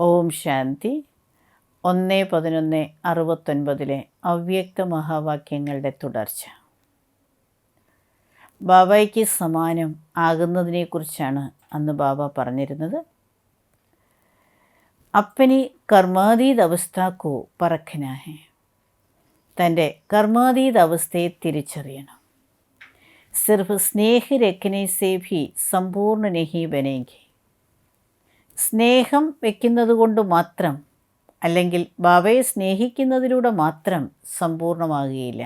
ഓം ശാന്തി 1-11-69 അവ്യക്ത മഹാവാക്യങ്ങളുടെ തുടർച്ച. ബാബയ്ക്ക് സമാനം ആകുന്നതിനെക്കുറിച്ചാണ് അന്ന് ബാബ പറഞ്ഞിരുന്നത്. അപ്പനി കർമാതീത് അവസ്ഥക്കോ പറഖന ഹെ, തൻ്റെ കർമാതീത് അവസ്ഥയെ തിരിച്ചറിയണം. സിർഫ് സ്നേഹ് രഖനെ സേ ഭി സമ്പൂർണ്ണ നഹി ബനേങ്കി, സ്നേഹം വയ്ക്കുന്നത് കൊണ്ട് മാത്രം അല്ലെങ്കിൽ ബാബയെ സ്നേഹിക്കുന്നതിലൂടെ മാത്രം സമ്പൂർണ്ണമാകുകയില്ല.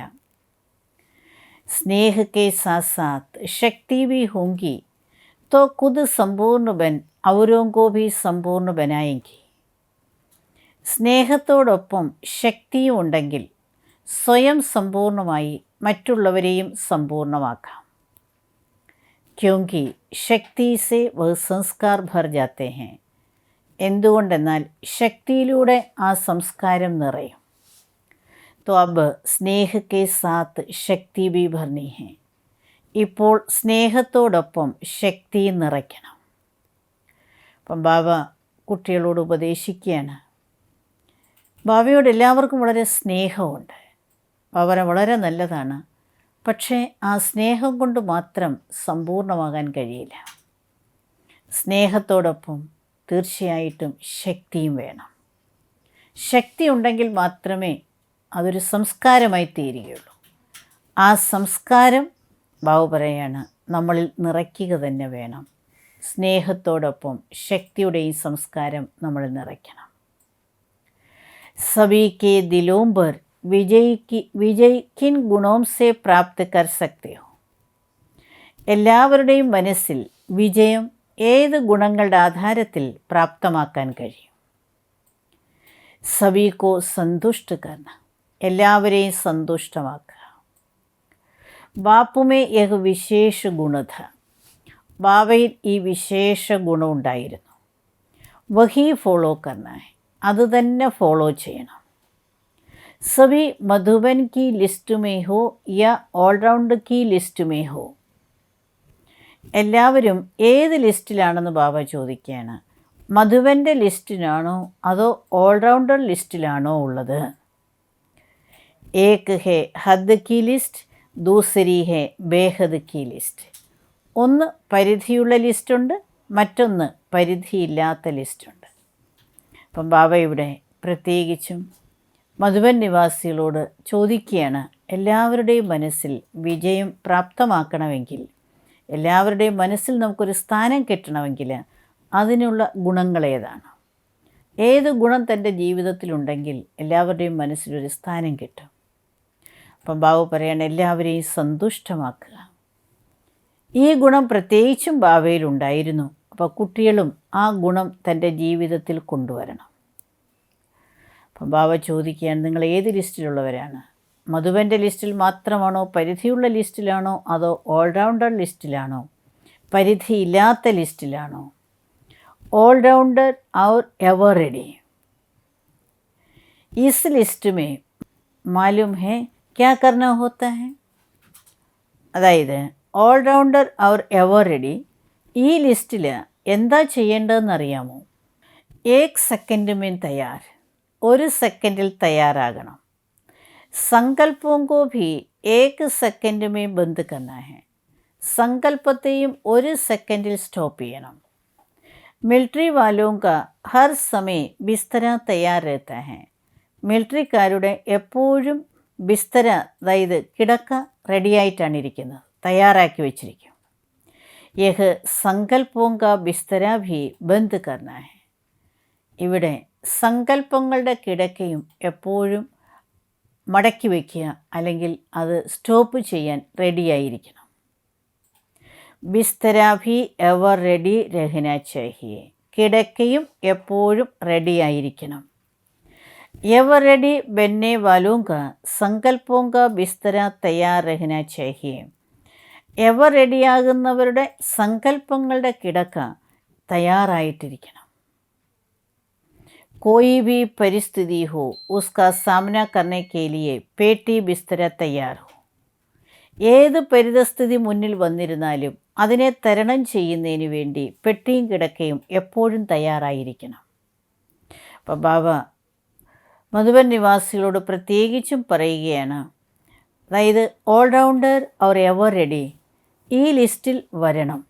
സ്നേഹ കെ സാത്ത് സാത്ത് ശക്തി ഭി ഹോങ്കി തോ ഖുദ് സമ്പൂർണ്ണ ബൻ ഔരോങ്കോ ഭി സമ്പൂർണ്ണ ബനായെങ്കി, സ്നേഹത്തോടൊപ്പം ശക്തിയും ഉണ്ടെങ്കിൽ സ്വയം സമ്പൂർണ്ണമായി മറ്റുള്ളവരെയും സമ്പൂർണ്ണമാക്കാം. ക്യോങ്കി ശക്തി സേ വഹ് സംസ്കാർ ഭർ ജാത്തെ ഹെ, എന്തുകൊണ്ടെന്നാൽ ശക്തിയിലൂടെ ആ സംസ്കാരം നിറയും. തോ അബ് സ്നേഹ കെ സാത്ത് ശക്തി ഭി ഭർനി ഹെ, ഇപ്പോൾ സ്നേഹത്തോടൊപ്പം ശക്തി നിറയ്ക്കണം. അപ്പം ബാബ കുട്ടികളോട് ഉപദേശിക്കുകയാണ്. ബാബയോട് എല്ലാവർക്കും വളരെ സ്നേഹമുണ്ട്, ബാബ വളരെ നല്ലതാണ്. പക്ഷേ ആ സ്നേഹം കൊണ്ട് മാത്രം സമ്പൂർണ്ണമാകാൻ കഴിയില്ല. സ്നേഹത്തോടൊപ്പം തീർച്ചയായിട്ടും ശക്തിയും വേണം. ശക്തി ഉണ്ടെങ്കിൽ മാത്രമേ അതൊരു സംസ്കാരമായി തീരുകയുള്ളൂ. ആ സംസ്കാരം ബാബു പറയാണ് നമ്മളിൽ നിറയ്ക്കുക തന്നെ വേണം. സ്നേഹത്തോടൊപ്പം ശക്തിയുടെയും സംസ്കാരം നമ്മളിൽ നിറയ്ക്കണം. സഭി കെ ദിലോം പർ വിജയ് കിൻ ഗുണോം സേ പ്രാപ്ത് കർ സക്തേ ഹോ, എല്ലാവരുടെയും മനസ്സിൽ വിജയം ഏത് ഗുണങ്ങളുടെ ആധാരത്തിൽ പ്രാപ്തമാക്കാൻ കഴിയും. സഭി കോ സന്തുഷ്ട കർണ, എല്ലാവരെയും സന്തുഷ്ടമാക്കുക. ബാപ്പുമേ യഹ് വിശേഷ ഗുണധ, ബാബയിൽ ഈ വിശേഷ ഗുണം ഉണ്ടായിരുന്നു. വഹി ഫോളോ കർണ, അത് തന്നെ ഫോളോ ചെയ്യണം. സഭി മധുബൻ കി ലിസ്റ്റ് മേ ഹോ യാ ഓൾറൗണ്ട് കി ലിസ്റ്റ് മേ ഹോ, എല്ലാവരും ഏത് ലിസ്റ്റിലാണെന്ന് ബാബ ചോദിക്കുകയാണ്. മധുബൻ്റെ ലിസ്റ്റിലാണോ അതോ ഓൾറൗണ്ടർ ലിസ്റ്റിലാണോ ഉള്ളത്? ഏക് ഹേ ഹദ് കി ലിസ്റ്റ്, ദൂസരി ഹേ ബേഹദ് കി ലിസ്റ്റ്. ഒന്ന് പരിധിയുള്ള ലിസ്റ്റുണ്ട്, മറ്റൊന്ന് പരിധിയില്ലാത്ത ലിസ്റ്റുണ്ട്. അപ്പം ബാബ ഇവിടെ പ്രത്യേകിച്ചും മധുബൻ നിവാസികളോട് ചോദിക്കുകയാണ്, എല്ലാവരുടെയും മനസ്സിൽ വിജയം പ്രാപ്തമാക്കണമെങ്കിൽ, എല്ലാവരുടെയും മനസ്സിൽ നമുക്കൊരു സ്ഥാനം കിട്ടണമെങ്കിൽ അതിനുള്ള ഗുണങ്ങൾ ഏതാണ്? ഏത് ഗുണം തൻ്റെ ജീവിതത്തിലുണ്ടെങ്കിൽ എല്ലാവരുടെയും മനസ്സിലൊരു സ്ഥാനം കിട്ടും? അപ്പം ബാബു പറയാണ് എല്ലാവരെയും സന്തുഷ്ടമാക്കുക. ഈ ഗുണം പ്രത്യേകിച്ചും ബാബയിലുണ്ടായിരുന്നു. അപ്പോൾ കുട്ടികളും ആ ഗുണം തൻ്റെ ജീവിതത്തിൽ കൊണ്ടുവരണം. അപ്പം ബാബ ചോദിക്കുകയാണ്, നിങ്ങൾ ഏത് ലിസ്റ്റിലുള്ളവരാണ്? മധുബൻ്റെ ലിസ്റ്റിൽ മാത്രമാണോ, പരിധിയുള്ള ലിസ്റ്റിലാണോ, അതോ ഓൾറൗണ്ടർ ലിസ്റ്റിലാണോ, പരിധിയില്ലാത്ത ലിസ്റ്റിലാണോ? ഓൾറൗണ്ടർ और एवर रेडी, इस लिस्ट में मालूम है क्या करना होता है. അതായത് ഓൾറൗണ്ടർ और एवर रेडी ഈ ലിസ്റ്റിൽ എന്താ ചെയ്യേണ്ടതെന്നറിയാമോ? ഏക് സെക്കൻഡ് മീൻ തയ്യാർ, ഒരു സെക്കൻഡിൽ തയ്യാറാകണം. സങ്കല്പവും കോ ഭി ഏക് സെക്കൻഡ് മേ ബന്ദ് കർണ ഹെ, സങ്കല്പത്തെയും ഒരു സെക്കൻഡിൽ സ്റ്റോപ്പ് ചെയ്യണം. മിലിറ്ററി വാലോം കാ ഹർ സമയ ബിസ്തര തയ്യാർ രഹത ഹെ, മിലിറ്ററിക്കാരുടെ എപ്പോഴും ബിസ്തര, അതായത് കിടക്ക റെഡിയായിട്ടാണ് ഇരിക്കുന്നത്, തയ്യാറാക്കി വച്ചിരിക്കും. യഹ് സങ്കല്പവും കാ ബിസ്തര ഭി ബന്ദ് കർണ ഹെ, ഇവിടെ സങ്കല്പങ്ങളുടെ കിടക്കയും എപ്പോഴും മടക്കി വയ്ക്കുക, അല്ലെങ്കിൽ അത് സ്റ്റോപ്പ് ചെയ്യാൻ റെഡിയായിരിക്കണം. ബിസ്തര ഭി എവർ റെഡി രഹന ചാഹിയെ, കിടക്കയും എപ്പോഴും റെഡിയായിരിക്കണം. എവർ റെഡി ബന്നെ വാലോം കാ സങ്കല്പവും കാ ബിസ്തര തയ്യാർ രഹന ചാഹിയെ, എവർ റെഡിയാകുന്നവരുടെ സങ്കല്പങ്ങളുടെ കിടക്ക തയ്യാറായിട്ടിരിക്കണം. कोई भी परिस्थिति हो उसका सामना करने के लिए पेटी बिस्तर तैयार हो, ഏത് പരിതസ്ഥിതി മുന്നിൽ വന്നിരുന്നാലും അതിനെ തരണം ചെയ്യുന്നതിന് വേണ്ടി പെട്ടിയും കിടക്കയും എപ്പോഴും തയ്യാറായിരിക്കണം. അപ്പോൾ ബാബ മധുബൻ നിവാസികളോട് പ്രത്യേകിച്ചും പറയുകയാണ്, അതായത് ഓൾറൗണ്ടർ ഓർ എവർ റെഡി ഈ ലിസ്റ്റിൽ വരണം.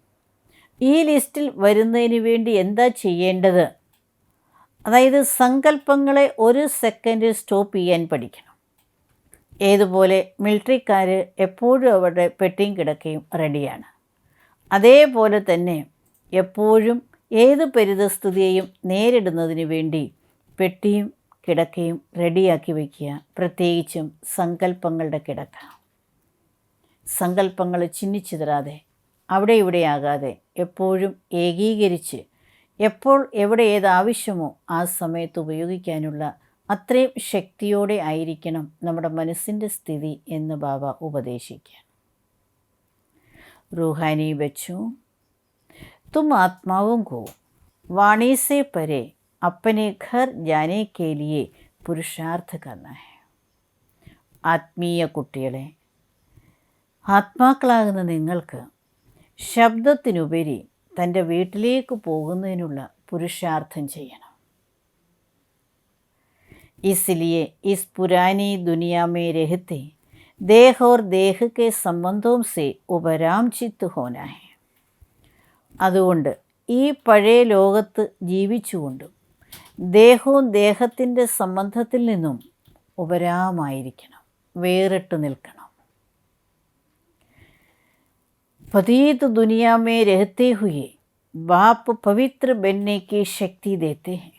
ഈ ലിസ്റ്റിൽ വരുന്നതിന് വേണ്ടി എന്താ ചെയ്യേണ്ടത്? അതായത് സങ്കല്പങ്ങളെ ഒരു സെക്കൻഡ് സ്റ്റോപ്പ് ചെയ്യാൻ പഠിക്കണം. ഏതുപോലെ മിലിറ്ററിക്കാർ എപ്പോഴും അവരുടെ പെട്ടിയും കിടക്കയും റെഡിയാണ്, അതേപോലെ തന്നെ എപ്പോഴും ഏത് പരിതസ്ഥിതിയെയും നേരിടുന്നതിന് വേണ്ടി പെട്ടിയും കിടക്കയും റെഡിയാക്കി വയ്ക്കുക. പ്രത്യേകിച്ചും സങ്കല്പങ്ങളുടെ കിടക്ക. സങ്കല്പങ്ങൾ ചിന്നിച്ചിതറാതെ അവിടെ ഇവിടെയാകാതെ എപ്പോഴും ഏകീകരിച്ച് എപ്പോൾ എവിടെ ഏത് ആവശ്യമോ ആ സമയത്ത് ഉപയോഗിക്കാനുള്ള അത്രയും ശക്തിയോടെ ആയിരിക്കണം നമ്മുടെ മനസ്സിൻ്റെ സ്ഥിതി എന്ന് ബാബ ഉപദേശിക്കുക. रूहानी बच्चों, तुम आत्माओं को वाणी से परे अपने घर जाने के लिए पुरुषार्थ करना है. ആത്മീയ കുട്ടികളെ, ആത്മാക്കളാകുന്ന നിങ്ങൾക്ക് ശബ്ദത്തിനുപരി തൻ്റെ വീട്ടിലേക്ക് പോകുന്നതിനുള്ള പുരുഷാർത്ഥം ചെയ്യണം. इसलिए इस पुरानी दुनिया में रहते देह और देह के संबंधों से उपराम चित्त होना है. അതുകൊണ്ട് ഈ പഴയ ലോകത്ത് ജീവിച്ചുകൊണ്ടും ദേഹവും ദേഹത്തിൻ്റെ സംബന്ധത്തിൽ നിന്നും ഉപരാമായിരിക്കണം, വേറിട്ട് നിൽക്കണം. पतित दुनिया में रहते हुए बाप पवित्र बनने की शक्ति देते हैं.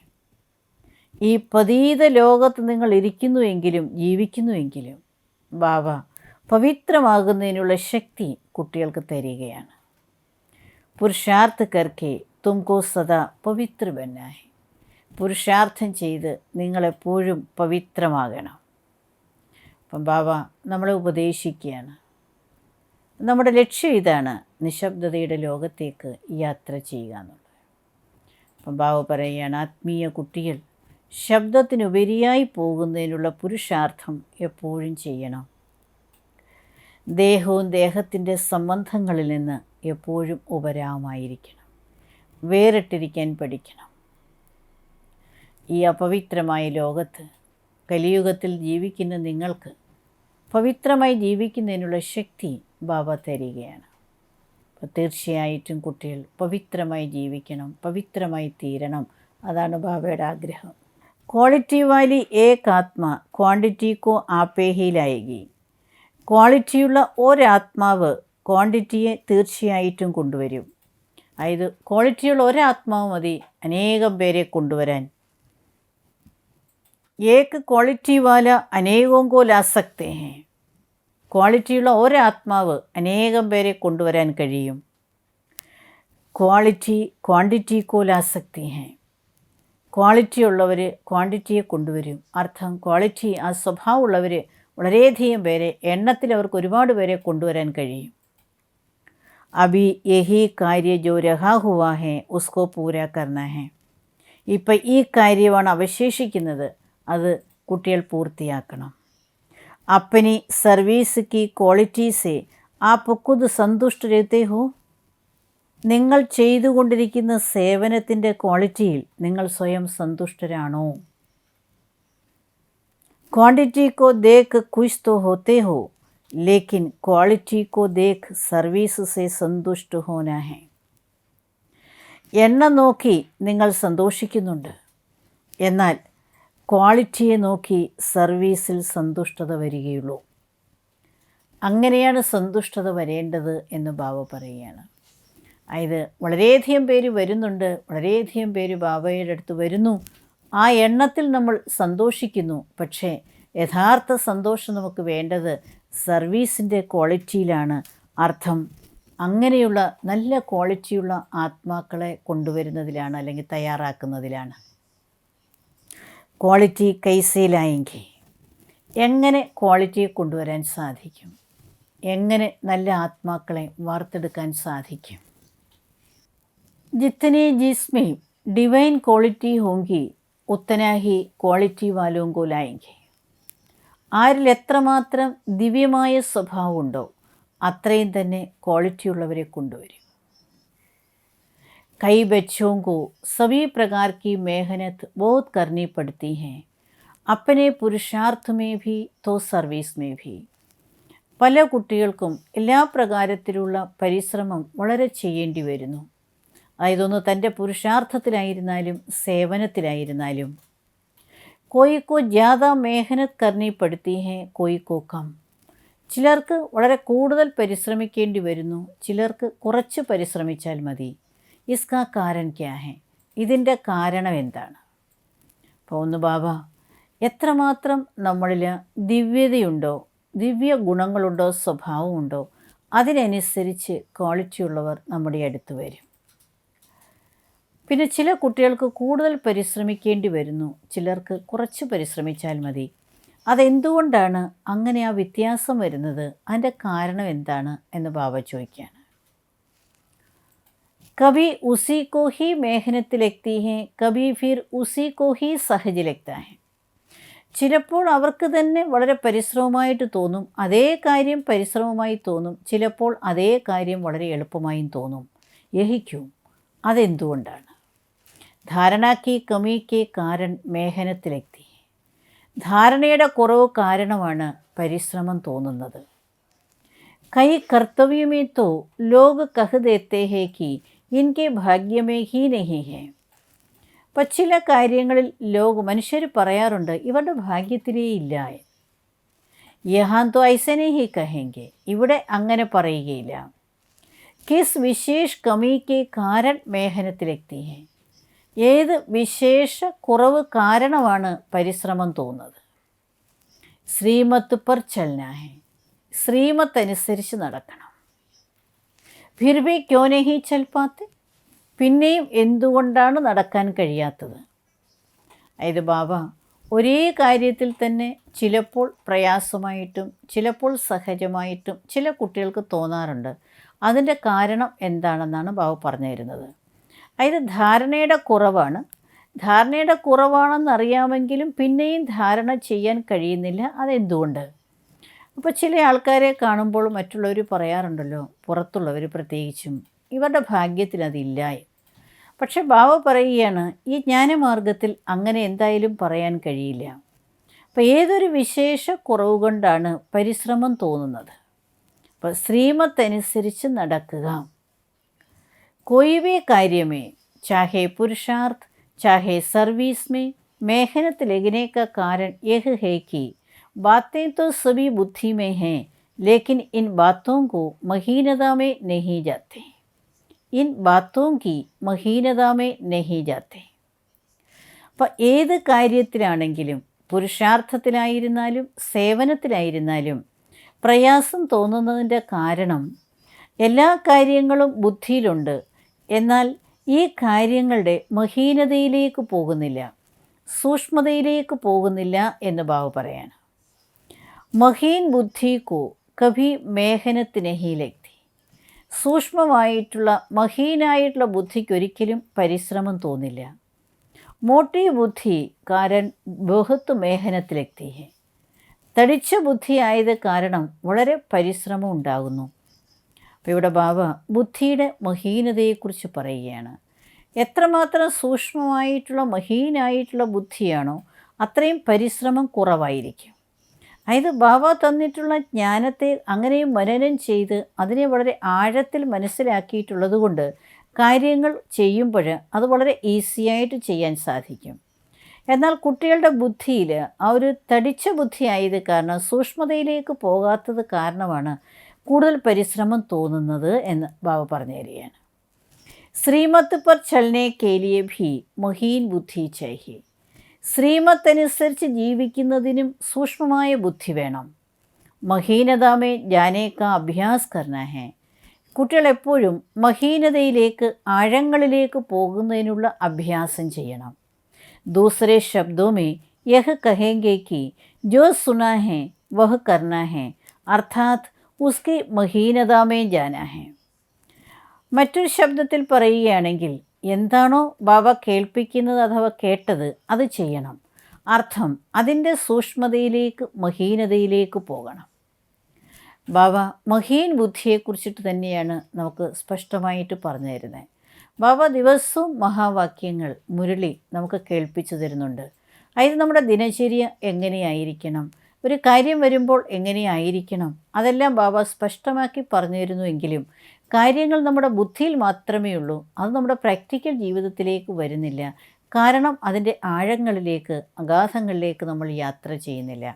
ഈ പതീത ലോകത്ത് നിങ്ങൾ ഇരിക്കുന്നുവെങ്കിലും ജീവിക്കുന്നുവെങ്കിലും ബാബ പവിത്രമാകുന്നതിനുള്ള ശക്തി കുട്ടികൾക്ക് തരികയാണ്. പുരുഷാർത്ഥ കർക്കെ തുംകോ സദാ പവിത്ര ബന്നായി. പുരുഷാർത്ഥം ചെയ്ത് നിങ്ങളെപ്പോഴും പവിത്രമാകണം. അപ്പം ബാബ നമ്മളെ ഉപദേശിക്കുകയാണ്. നമ്മുടെ ലക്ഷ്യം ഇതാണ്, നിശബ്ദതയുടെ ലോകത്തേക്ക് യാത്ര ചെയ്യുക എന്നുള്ളത്. അപ്പം ബാബ പറയുകയാണ്, ആത്മീയ കുട്ടികൾ ശബ്ദത്തിനുപരിയായി പോകുന്നതിനുള്ള പുരുഷാർത്ഥം എപ്പോഴും ചെയ്യണം. ദേഹവും ദേഹത്തിൻ്റെ സംബന്ധങ്ങളിൽ നിന്ന് എപ്പോഴും ഉപരാമായിരിക്കണം, വേറിട്ടിരിക്കാൻ പഠിക്കണം. ഈ അപവിത്രമായ ലോകത്ത് കലിയുഗത്തിൽ ജീവിക്കുന്ന നിങ്ങൾക്ക് പവിത്രമായി ജീവിക്കുന്നതിനുള്ള ശക്തി ബാബ തരികയാണ്. അപ്പോൾ തീർച്ചയായിട്ടും കുട്ടികൾ പവിത്രമായി ജീവിക്കണം, പവിത്രമായി തീരണം. അതാണ് ബാബയുടെ ആഗ്രഹം. क्वालिटी वाली एक आत्मा क्वांटिटी को आपे ही लाएगी. ക്വാളിറ്റിയുള്ള ഒരാത്മാവ് ക്വാണ്ടിറ്റിയെ തീർച്ചയായിട്ടും കൊണ്ടുവരും. അതായത് ക്വാളിറ്റിയുള്ള ഒരാത്മാവ് മതി അനേകം പേരെ കൊണ്ടുവരാൻ. ഏക്ക് ക്വാളിറ്റി വാല അനേകം കോ ലാ സക്തേ ഹേ. ക്വാളിറ്റിയുള്ള ഒരാത്മാവ് അനേകം പേരെ കൊണ്ടുവരാൻ കഴിയും. ക്വാളിറ്റി ക്വാണ്ടിറ്റി കോ ലാ സക്തി ഹേ. ക്വാളിറ്റി ഉള്ളവർ ക്വാണ്ടിറ്റിയെ കൊണ്ടുവരും. അർത്ഥം ക്വാളിറ്റി, ആ സ്വഭാവമുള്ളവർ വളരെയധികം പേരെ, എണ്ണത്തിൽ അവർക്ക് ഒരുപാട് പേരെ കൊണ്ടുവരാൻ കഴിയും. അഭി യഹി കാര്യ ജോ രഹാ ഹുവാ ഹേ ഉസ്കോ പൂരാ കർണ ഹേ. ഇപ്പം ഈ കാര്യമാണ് അവശേഷിക്കുന്നത്, അത് കുട്ടികൾ പൂർത്തിയാക്കണം. അപ്പനി സർവീസ് കി ക്വാളിറ്റി സേ ആപ്പ് ഖുദ് സന്തുഷ്ട രഹത്തെ ഹോ. നിങ്ങൾ ചെയ്തുകൊണ്ടിരിക്കുന്ന സേവനത്തിൻ്റെ ക്വാളിറ്റിയിൽ നിങ്ങൾ സ്വയം സന്തുഷ്ടരാണോ? ക്വാണ്ടിറ്റി കോ ദേഖ് ഖുശ് തോ ഹോത്തെ ഹോ, ലേക്കിൻ ക്വാളിറ്റി കോ ദേഖ് സർവീസ് സേ സന്തുഷ്ട ഹോന ഹേ. എണ്ണം നോക്കി നിങ്ങൾ സന്തോഷിക്കുന്നുണ്ട്, എന്നാൽ ക്വാളിറ്റിയെ നോക്കി സർവീസിൽ സന്തുഷ്ടത വരികയുള്ളൂ. അങ്ങനെയാണ് സന്തുഷ്ടത വരേണ്ടത് എന്ന് ബാബ പറയുകയാണ്. അതായത് വളരെയധികം പേര് വരുന്നുണ്ട്, വളരെയധികം പേര് ബാബയുടെ അടുത്ത് വരുന്നു, ആ എണ്ണത്തിൽ നമ്മൾ സന്തോഷിക്കുന്നു. പക്ഷേ യഥാർത്ഥ സന്തോഷം നമുക്ക് വേണ്ടത് സർവീസിൻ്റെ ക്വാളിറ്റിയിലാണ്. അർത്ഥം അങ്ങനെയുള്ള നല്ല ക്വാളിറ്റിയുള്ള ആത്മാക്കളെ കൊണ്ടുവരുന്നതിലാണ്, അല്ലെങ്കിൽ തയ്യാറാക്കുന്നതിലാണ്. ക്വാളിറ്റി കൈസയിലായെങ്കിൽ എങ്ങനെ ക്വാളിറ്റിയെ കൊണ്ടുവരാൻ സാധിക്കും? എങ്ങനെ നല്ല ആത്മാക്കളെ വാർത്തെടുക്കാൻ സാധിക്കും? जितने जिसमें डिवाइन क्वालिटी होंगी उतना ही क्वालिटी वालों को लाएंगे. ആരിൽ എത്രമാത്രം ദിവ്യമായ സ്വഭാവമുണ്ടോ അത്രയും തന്നെ ക്വാളിറ്റിയുള്ളവരെ കൊണ്ടുവരും. कई बच्चों को सभी प्रकार की मेहनत बहुत करनी पड़ती है, अपने पुरुषार्थ में भी तो സർവീസ് में भी. പല കുട്ടികൾക്കും എല്ലാ പ്രകാരത്തിലുള്ള പരിശ്രമം വളരെ ചെയ്യേണ്ടി വരുന്നു. അതൊന്ന് തൻ്റെ പുരുഷാർത്ഥത്തിലായിരുന്നാലും സേവനത്തിലായിരുന്നാലും. कोई को ज़्यादा मेहनत करनी पड़ती है, कोई को कम. ചിലർക്ക് വളരെ കൂടുതൽ പരിശ്രമിക്കേണ്ടി വരുന്നു, ചിലർക്ക് കുറച്ച് പരിശ്രമിച്ചാൽ മതി. ഇസ്കാ കാരൻ ക്യാ ഹെ? ഇതിൻ്റെ കാരണം എന്താണ്? അപ്പോൾ ഒന്ന് ബാബ, എത്രമാത്രം നമ്മളിൽ ദിവ്യതയുണ്ടോ, ദിവ്യ ഗുണങ്ങളുണ്ടോ, സ്വഭാവമുണ്ടോ, അതിനനുസരിച്ച് ക്വാളിറ്റി ഉള്ളവർ നമ്മുടെ അടുത്ത് വരും. പിന്നെ ചില കുട്ടികൾക്ക് കൂടുതൽ പരിശ്രമിക്കേണ്ടി വരുന്നു, ചിലർക്ക് കുറച്ച് പരിശ്രമിച്ചാൽ മതി. അതെന്തുകൊണ്ടാണ് അങ്ങനെ ആ വ്യത്യാസം വരുന്നത്, അതിൻ്റെ കാരണം എന്താണ് എന്ന് ബാബ ചോദിക്കുകയാണ്. कभी उसी को ही मेहनत लगती है, कभी फिर उसी को ही सहज लगता है. ചിലപ്പോൾ അവർക്ക് തന്നെ വളരെ പരിശ്രമമായിട്ട് തോന്നും, അതേ കാര്യം പരിശ്രമമായി തോന്നും. ചിലപ്പോൾ അതേ കാര്യം വളരെ എളുപ്പമായും തോന്നും. യഹിക്കും. അതെന്തുകൊണ്ടാണ്? ധാരണാക്കി കമിക്ക് കാരൻ മേഹനത്തിലെത്തി. ധാരണയുടെ കുറവ് കാരണമാണ് പരിശ്രമം തോന്നുന്നത്. കൈ കർത്തവ്യമേ തോ ലോക കഹ് ദേത്തെ ഹേ കി ഇൻകെ ഭാഗ്യമേ ഹി നഹി ഹേ. അപ്പം ചില കാര്യങ്ങളിൽ മനുഷ്യർ പറയാറുണ്ട്, ഇവരുടെ ഭാഗ്യത്തിലേ ഇല്ല. യഹാൻ തോ ഐസനെ ഹി കഹെങ്കെ, ഇവിടെ അങ്ങനെ പറയുകയില്ല. കിസ് വിശേഷ് കമിക്ക് കാരൻ മേഹനത്തിലെത്തി ഹേ. ഏത് വിശേഷ കുറവ് കാരണമാണ് പരിശ്രമം തോന്നുന്നത്? ശ്രീമത്ത് പർ ചലനാ ഹെ, ശ്രീമത്തനുസരിച്ച് നടക്കണം. ഫിർ ഭി ക്യോ നഹി ചൽ പാത്തെ, പിന്നെയും എന്തുകൊണ്ടാണ് നടക്കാൻ കഴിയാത്തത്? അതായത് ബാബ ഒരേ കാര്യത്തിൽ തന്നെ ചിലപ്പോൾ പ്രയാസമായിട്ടും ചിലപ്പോൾ സഹജമായിട്ടും ചില കുട്ടികൾക്ക് തോന്നാറുണ്ട്. അതിൻ്റെ കാരണം എന്താണെന്നാണ് ബാബ പറഞ്ഞു തരുന്നത്. അതായത് ധാരണയുടെ കുറവാണ്. ധാരണയുടെ കുറവാണെന്നറിയാമെങ്കിലും പിന്നെയും ധാരണ ചെയ്യാൻ കഴിയുന്നില്ല. അതെന്തുകൊണ്ട്? അപ്പോൾ ചില ആൾക്കാരെ കാണുമ്പോൾ മറ്റുള്ളവർ പറയാറുണ്ടല്ലോ, പുറത്തുള്ളവർ പ്രത്യേകിച്ചും, ഇവരുടെ ഭാഗ്യത്തിൽ അതില്ല. പക്ഷെ ബാബ പറയുകയാണ്, ഈ ജ്ഞാനമാർഗത്തിൽ അങ്ങനെ എന്തായാലും പറയാൻ കഴിയില്ല. അപ്പോൾ ഏതൊരു വിശേഷ കുറവ് കൊണ്ടാണ് പരിശ്രമം തോന്നുന്നത്? അപ്പോൾ ശ്രീമത്തനുസരിച്ച് നടക്കുക. कोई भी कार्य में, चाहे पुरुषार्थ चाहे सर्विस में, मेहनत लगने का कारण यह है कि बातें तो सभी बुद्धि में हैं, लेकिन इन बातों को महीनता में नहीं जाते. इन बातों की महीनता में नहीं जाते. അപ്പോൾ ഏത് കാര്യത്തിലാണെങ്കിലും, പുരുഷാർത്ഥത്തിലായിരുന്നാലും സേവനത്തിലായിരുന്നാലും പ്രയാസം തോന്നുന്നതിൻ്റെ കാരണം എല്ലാ കാര്യങ്ങളും ബുദ്ധിയിലുണ്ട്, എന്നാൽ ഈ കാര്യങ്ങളുടെ മഹീനതയിലേക്ക് പോകുന്നില്ല, സൂക്ഷ്മതയിലേക്ക് പോകുന്നില്ല എന്ന് ബാബ പറയാണ്. മഹീൻ ബുദ്ധി കോ കഭി മേഹനത്ത് നഹി ലഗ്തി. സൂക്ഷ്മമായിട്ടുള്ള മഹീനായിട്ടുള്ള ബുദ്ധിക്കൊരിക്കലും പരിശ്രമം തോന്നില്ല. മോട്ടി ബുദ്ധി കാരൻ ബഹുത്ത് മേഹനത്ത് ലഗ്തി ഹെ. തടിച്ച ബുദ്ധിയായത് കാരണം വളരെ പരിശ്രമം ഉണ്ടാകുന്നു. അപ്പോൾ ഇവിടെ ബാബ ബുദ്ധിയുടെ മഹീനതയെക്കുറിച്ച് പറയുകയാണ്. എത്രമാത്രം സൂക്ഷ്മമായിട്ടുള്ള മഹീനായിട്ടുള്ള ബുദ്ധിയാണോ അത്രയും പരിശ്രമം കുറവായിരിക്കും. അതായത് ബാബ തന്നിട്ടുള്ള ജ്ഞാനത്തെ അങ്ങനെയും മനനം ചെയ്ത് അതിനെ വളരെ ആഴത്തിൽ മനസ്സിലാക്കിയിട്ടുള്ളത് കൊണ്ട് കാര്യങ്ങൾ ചെയ്യുമ്പോൾ അത് വളരെ ഈസിയായിട്ട് ചെയ്യാൻ സാധിക്കും. എന്നാൽ കുട്ടികളുടെ ബുദ്ധിയിൽ ആ ഒരു തടിച്ച ബുദ്ധിയായത് കാരണം, സൂക്ഷ്മതയിലേക്ക് പോകാത്തത് കാരണമാണ് കൂടുതൽ പരിശ്രമം തോന്നുന്നത് എന്ന് ബാബ പറഞ്ഞു തരികയാണ്. ശ്രീമത്ത് പർ ചലനെ കേലിയെ ഭി മഹീൻ ബുദ്ധി ചാഹിയെ. ശ്രീമത്തനുസരിച്ച് ജീവിക്കുന്നതിനും സൂക്ഷ്മമായ ബുദ്ധി വേണം. മഹീനതാമേ ജാനേക്ക അഭ്യാസ് കർണ ഹെ. കുട്ടികളെപ്പോഴും മഹീനതയിലേക്ക്, ആഴങ്ങളിലേക്ക് പോകുന്നതിനുള്ള അഭ്യാസം ചെയ്യണം. ദൂസരെ ശബ്ദോ മേ യഹ് കഹേംഗെ കി ജോ സുനാ ഹെ വഹ് കർണ ഹെ, അർത്ഥാത് ഉസ്കി മഹീനതാമേ ജാനാ ഹെ. മറ്റൊരു ശബ്ദത്തിൽ പറയുകയാണെങ്കിൽ, എന്താണോ ബാബ കേൾപ്പിക്കുന്നത് അഥവാ കേട്ടത് അത് ചെയ്യണം. അർത്ഥം അതിൻ്റെ സൂക്ഷ്മതയിലേക്ക്, മഹീനതയിലേക്ക് പോകണം. ബാബ മഹീൻ ബുദ്ധിയെക്കുറിച്ചിട്ട് തന്നെയാണ് നമുക്ക് സ്പഷ്ടമായിട്ട് പറഞ്ഞു തരുന്നത്. ബാബ ദിവസവും മഹാവാക്യങ്ങൾ മുരളി നമുക്ക് കേൾപ്പിച്ചു തരുന്നുണ്ട്. അതായത് നമ്മുടെ ദിനചര്യ എങ്ങനെയായിരിക്കണം, ഒരു കാര്യം വരുമ്പോൾ എങ്ങനെയായിരിക്കണം, അതെല്ലാം ബാബ സ്പഷ്ടമാക്കി പറഞ്ഞു തരുന്നുവെങ്കിലും കാര്യങ്ങൾ നമ്മുടെ ബുദ്ധിയിൽ മാത്രമേ ഉള്ളൂ. അത് നമ്മുടെ പ്രാക്ടിക്കൽ ജീവിതത്തിലേക്ക് വരുന്നില്ല. കാരണം അതിൻ്റെ ആഴങ്ങളിലേക്ക്, അഗാധങ്ങളിലേക്ക് നമ്മൾ യാത്ര ചെയ്യുന്നില്ല.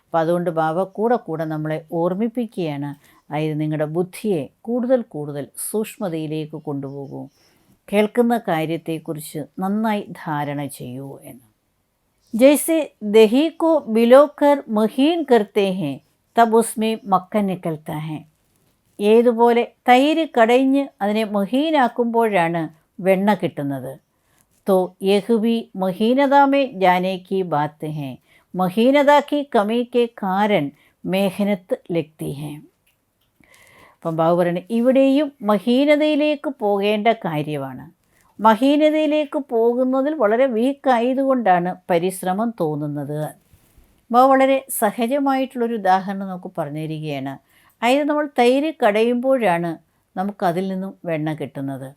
അപ്പോൾ അതുകൊണ്ട് ബാബ കൂടെ കൂടെ നമ്മളെ ഓർമ്മിപ്പിക്കുകയാണ്, അതായത് നിങ്ങളുടെ ബുദ്ധിയെ കൂടുതൽ കൂടുതൽ സൂക്ഷ്മതയിലേക്ക് കൊണ്ടുപോകൂ, കേൾക്കുന്ന കാര്യത്തെക്കുറിച്ച് നന്നായി ധാരണ ചെയ്യൂ എന്ന്. जैसे दही को भिगोकर महीन करते हैं तब उसमें मक्खन निकलता है. ഏതുപോലെ തൈര് കടഞ്ഞ് അതിനെ മഹീനാക്കുമ്പോഴാണ് വെണ്ണ കിട്ടുന്നത്. तो यह भी महीनता में जाने की बात है. महीनता की कमी के कारण मेहनत लगती है. അപ്പം ബാബു പറയുന്നത് ഇവിടെയും മഹീനതയിലേക്ക് പോകേണ്ട കാര്യമാണ്. മഹീനതയിലേക്ക് പോകുന്നതിൽ വളരെ വീക്കായതുകൊണ്ടാണ് പരിശ്രമം തോന്നുന്നത്. ബാബു വളരെ സഹജമായിട്ടുള്ളൊരു ഉദാഹരണം നമുക്ക് പറഞ്ഞു തരികയാണ്. അതായത് നമ്മൾ തൈര് കടയുമ്പോഴാണ് നമുക്കതിൽ നിന്നും വെണ്ണ കിട്ടുന്നത്.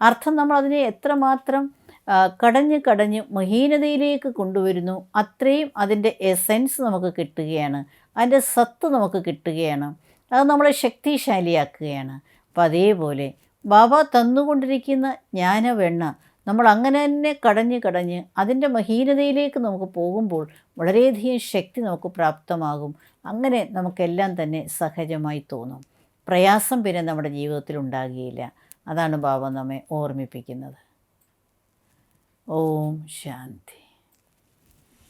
അർത്ഥം നമ്മൾ അതിനെ എത്രമാത്രം കടഞ്ഞ് മഹീനതയിലേക്ക് കൊണ്ടുവരുന്നു, അത്രയും അതിൻ്റെ എസെൻസ് നമുക്ക് കിട്ടുകയാണ്, അതിൻ്റെ സത്ത് നമുക്ക് കിട്ടുകയാണ്, അത് നമ്മളെ ശക്തിശാലിയാക്കുകയാണ്. അപ്പോൾ അതേപോലെ ബാബ തന്നുകൊണ്ടിരിക്കുന്ന ജ്ഞാനവെണ്ണ നമ്മൾ അങ്ങനെ തന്നെ കടഞ്ഞ് അതിൻ്റെ മഹീനതയിലേക്ക് നമുക്ക് പോകുമ്പോൾ വളരെയധികം ശക്തി നമുക്ക് പ്രാപ്തമാകും. അങ്ങനെ നമുക്കെല്ലാം തന്നെ സഹജമായി തോന്നും. പ്രയാസം പിന്നെ നമ്മുടെ ജീവിതത്തിൽ ഉണ്ടാകുകയില്ല. അതാണ് ബാബ നമ്മെ ഓർമ്മിപ്പിക്കുന്നത്. ഓം ശാന്തി.